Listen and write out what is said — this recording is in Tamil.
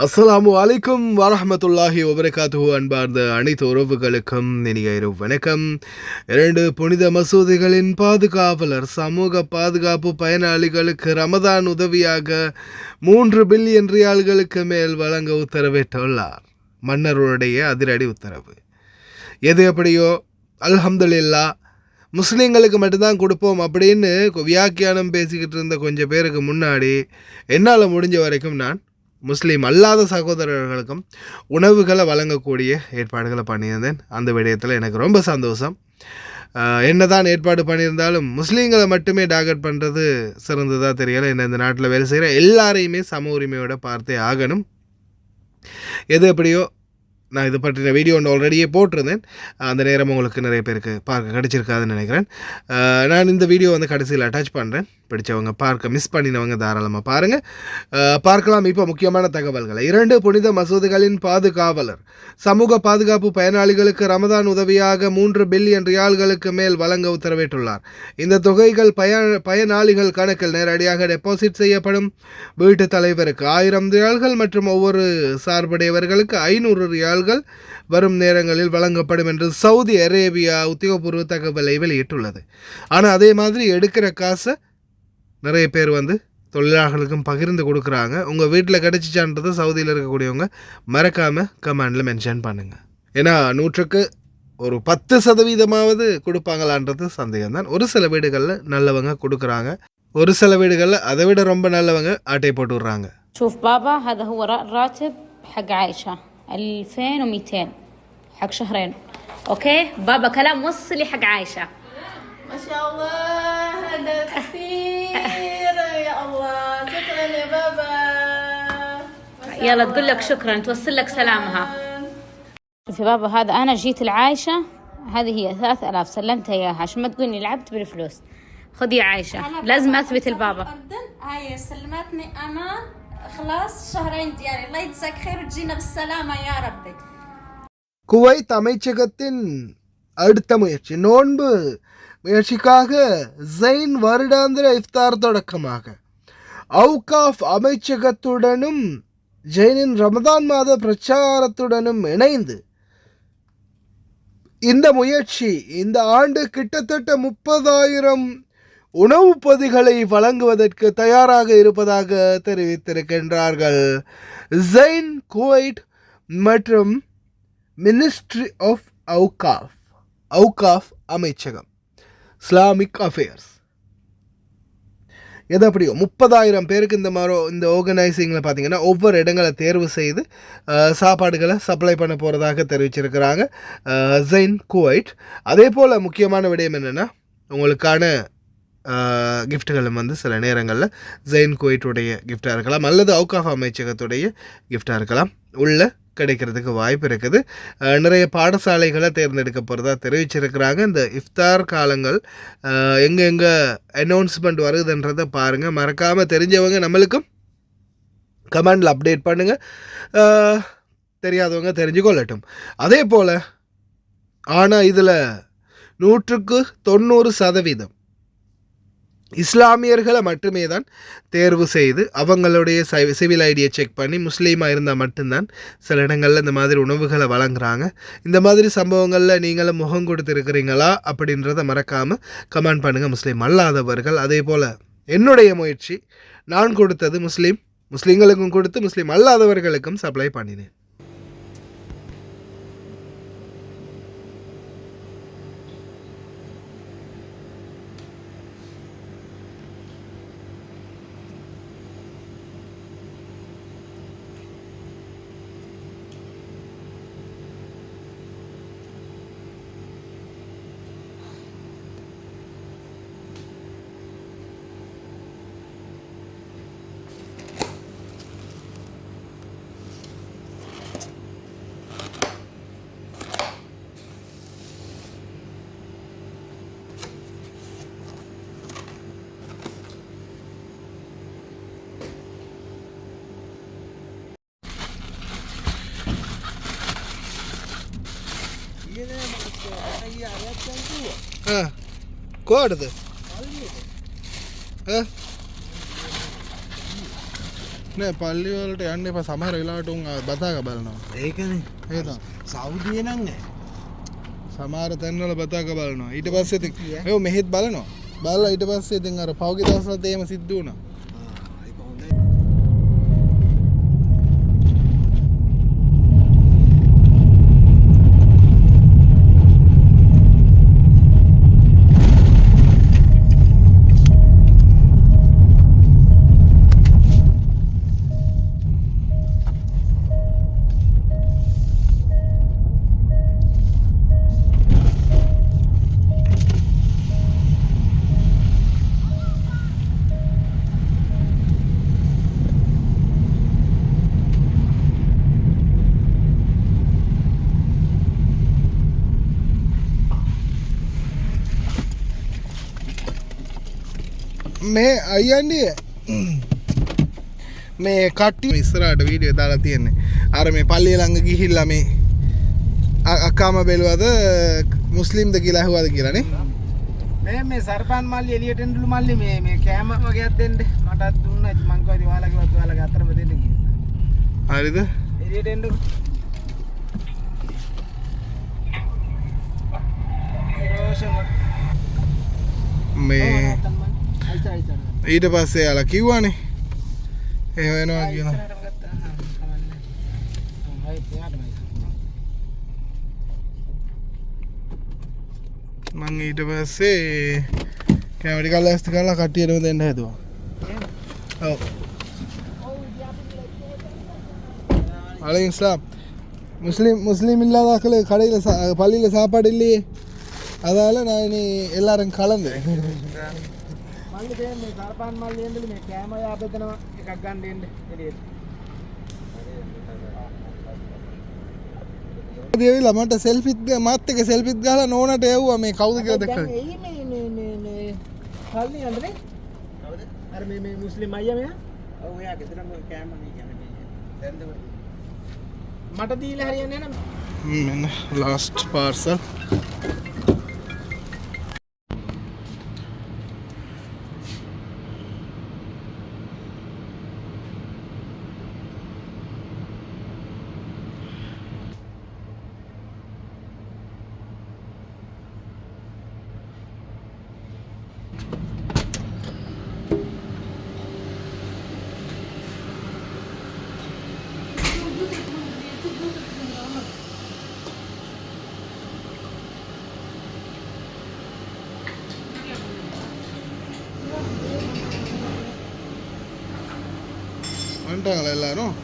அஸ்ஸலாமு அலைக்கும் வரஹ்மத்துல்லாஹி வபரகாத்துஹு. அன்பார்ந்த அனைத்து உறவுகளுக்கும் இனிய இரவு வணக்கம். 2 புனித மசூதிகளின் பாதுகாவலர் சமூக பாதுகாப்பு பயனாளிகளுக்கு ரமதான் உதவியாக 3 பில்லியன் ரியால்களுக்கு மேல் வழங்க உத்தரவிட்டுள்ளார். மன்னருடைய அதிரடி உத்தரவு. எது எப்படியோ அல்ஹம்துலில்லாஹ், முஸ்லீம்களுக்கு மட்டும்தான் கொடுப்போம் அப்படின்னு வியாக்கியானம் பேசிக்கிட்டு இருந்த கொஞ்சம் பேருக்கு முன்னாடி என்னால் முடிஞ்ச வரைக்கும் நான் முஸ்லீம் அல்லாத சகோதரர்களுக்கும் உணவுகளை வழங்கக்கூடிய ஏற்பாடுகளை பண்ணியிருந்தேன். அந்த விடயத்தில் எனக்கு ரொம்ப சந்தோஷம். என்ன தான் ஏற்பாடு பண்ணியிருந்தாலும் முஸ்லீம்களை மட்டுமே டார்கெட் பண்ணுறது சிறந்ததாக தெரியலை. என்ன இந்த நாட்டில் வேலை செய்கிற எல்லாரையுமே சம உரிமையோடு பார்த்தே ஆகணும். எது எப்படியோ நான் இது பற்றின வீடியோ ஒன்று ஆல்ரெடியே போட்டிருந்தேன். அந்த நேரம் உங்களுக்கு நிறைய பேருக்கு பார்க்க கிடச்சிருக்காதுன்னு நினைக்கிறேன். நான் இந்த வீடியோ கடைசியில் அட்டாச் பண்ணுறேன். பிடிச்சவங்க பார்க்க மிஸ் பண்ணினவங்க தாராளமாக பாருங்கள். பார்க்கலாம். இப்போ முக்கியமான தகவல்களை. 2 புனித மசூதிகளின் பாதுகாவலர் சமூக பாதுகாப்பு பயனாளிகளுக்கு ரமதான் உதவியாக 3 பில்லியன் ரியால்களுக்கு மேல் வழங்க உத்தரவிட்டுள்ளார். இந்த தொகைகள் பயனாளிகள் கணக்கில் நேரடியாக டெபாசிட் செய்யப்படும். வீட்டு தலைவருக்கு 1000 ரியால்கள் மற்றும் ஒவ்வொரு சார்புடையவர்களுக்கு 500 ரியால்கள் வரும் நேரங்களில் வழங்கப்படும் என்று சவுதி அரேபியா உத்தியோகபூர்வ தகவலை வெளியிட்டுள்ளது. ஆனால் அதே மாதிரி எடுக்கிற காசை நிறைய பேர் தொழிலாளர்களுக்கும் பகிர்ந்து கொடுக்குறாங்க. உங்கள் வீட்டில் கிடச்சிச்சான்றதை சவுதியில் இருக்கக்கூடியவங்க மறக்காமல் கமெண்டில் மென்ஷன் பண்ணுங்கள். ஏன்னா 100க்கு ஒரு 10% கொடுப்பாங்களான்றது சந்தேகம்தான். ஒரு சில வீடுகளில் நல்லவங்க கொடுக்குறாங்க, ஒரு சில வீடுகளில் அதை விட ரொம்ப நல்லவங்க ஆட்டை போட்டு விட்றாங்க. شوف بابا هذا هو راتب حق عائشة 2200 حق شهرين. اوكي بابا كلام وصلي حق عائشة. ما شاء الله هذا كثير يا الله. شكرا يا بابا. يلا تقول لك شكرا، توصل لك سلامها. شوف يا بابا هذا انا جيت العايشة، هذه هي 3000 سلمتها اياها عشان ما تقولني لعبت بالفلوس. خذي يا عايشة، لازم اثبت البابا. هاي سلمتني انا خلاص شهرين ديالي. الله يجزاك خير وتجينا بالسلامة يا ربي. குவைத் அமைச்சகத்தின் அடுத்த முயற்சி நோன்பு முயற்சிக்காக ஜைன் வருடாந்திர இஃப்தார் தொடக்கமாக அவுகாஃப் அமைச்சகத்துடனும் ஜெயினின் ரமதான் மாத பிரச்சாரத்துடனும் இணைந்து இந்த முயற்சி இந்த ஆண்டு கிட்டத்தட்ட 30,000 உணவு பொதிகளை வழங்குவதற்கு தயாராக இருப்பதாக தெரிவித்திருக்கின்றார்கள். ஜைன் குவைட் மற்றும் மினிஸ்ட்ரி ஆஃப் அவுகாஃப் அமைச்சகம் இஸ்லாமிக் அஃபேர்ஸ். எது அப்படியோ 30,000 பேருக்கு இந்த ஆர்கனைசிங்கில் பார்த்தீங்கன்னா ஒவ்வொரு இடங்களை தேர்வு செய்து சாப்பாடுகளை சப்ளை பண்ண போகிறதாக தெரிவிச்சிருக்கிறாங்க ஜைன் குவைட். அதே போல் முக்கியமான விடயம் என்னென்னா, உங்களுக்கான கிஃப்ட்டுகளும் சில நேரங்களில் ஜைன் குவைட்டுடைய கிஃப்டாக இருக்கலாம் அல்லது அவுகாஃப் அமைச்சகத்துடைய கிஃப்டாக இருக்கலாம், உள்ள கிடைக்கிறதுக்கு வாய்ப்பு இருக்குது. நிறைய பாடசாலைகளை தேர்ந்தெடுக்க போகிறதா தெரிவிச்சிருக்கிறாங்க. இந்த இஃப்தார் காலங்கள் எங்கெங்கே அனௌன்ஸ்மெண்ட் வருதுன்றதை பாருங்கள். மறக்காமல் தெரிஞ்சவங்க நம்மளுக்கும் கமெண்டில் அப்டேட் பண்ணுங்கள், தெரியாதவங்க தெரிஞ்சுக்கொள்ளட்டும். அதே போல் ஆனால் இதில் 100க்கு 90% இஸ்லாமியர்களை மட்டுமே தான் தேர்வு செய்து அவங்களுடைய சிவில் ஐடியை செக் பண்ணி முஸ்லீமாக இருந்தால் மட்டும்தான் சில இடங்களில் இந்த மாதிரி உணவுகளை வழங்குறாங்க. இந்த மாதிரி சம்பவங்களில் நீங்களும் முகம் கொடுத்துருக்கிறீங்களா அப்படின்றத மறக்காமல் கமெண்ட் பண்ணுங்கள் முஸ்லீம் அல்லாதவர்கள். அதே போல் என்னுடைய முயற்சி, நான் கொடுத்தது முஸ்லீம்களுக்கும் கொடுத்து முஸ்லீம் அல்லாதவர்களுக்கும் சப்ளை பண்ணினேன். கோடுது නෑ පල්ලි වලට යන්න එපා සමහර වෙලාවට උන් බතාක බලනවා. ඒකනේ. ඒ තමයි. සෞදියේ නම් නෑ. සමහර තැන්වල බතාක බලනවා. ඊට පස්සේ ඉතින් ඒව මෙහෙත් බලනවා. බලලා ඊට පස්සේ ඉතින් අර පහුගිය දවස්වලත් එහෙම සිද්ධ වුණා. ඒක හොඳයි. මේ අයියන්නේ මේ කට්ටිය ඉස්සරහට වීඩියෝ දාලා තියෙන්නේ. අර මේ පල්ලිය ළඟ ගිහිල්ලා මේ අක්කාම බැලුවද මුස්ලිම්ද කියලා අහුවද කියලා නේ. මේ සර්පන් මල්ලි එළියට එන්නලු මල්ලි මේ කෑම වගේක් දෙන්න. මටත් දුන්නා. මං කිව්වා ඉතින් ඔයාලගේ අතරම දෙන්න කියලා. හරිද? එළියට එන්නකො. මේ ඊට පස්සේ යාලා කිව්වනේ එහෙම වෙනවා කියලා. මං ඊට පස්සේ කැමරා ටික ලෑස්ති කරලා කට්ටියටම දෙන්න හැදුවා. ඔව්. அலைக்கும் இஸ்லாம் முஸ்லீம் இல்லாதாக்கள் கடையில் பள்ளியில் சாப்பாடு இல்லையே அதால் நான் இனி எல்லாரும் கலந்து මල්ලි මේ සර්පන් මල්ලි එන්නලු මේ කෑම යාපෙතනවා එකක් ගන්න එන්න එළියට. දේවිලා මට සෙල්ෆිත් මාත් එක්ක සෙල්ෆිත් ගහලා නෝනට එව්වා මේ කවුද කියලා දැක්කද? එයි මේ කල්ලි යන්නේ කවුද? අර මේ මුස්ලිම් අයියා මෙයා. ඔව් එයා ගෙදරම කෑම නේ කියන්නේ. දැන්ද මට දීලා හරියන්නේ නැහැ. මෙන්න ලාස්ට් පාර්සල්. வந்துட்டாங்களா எல்லாரும்?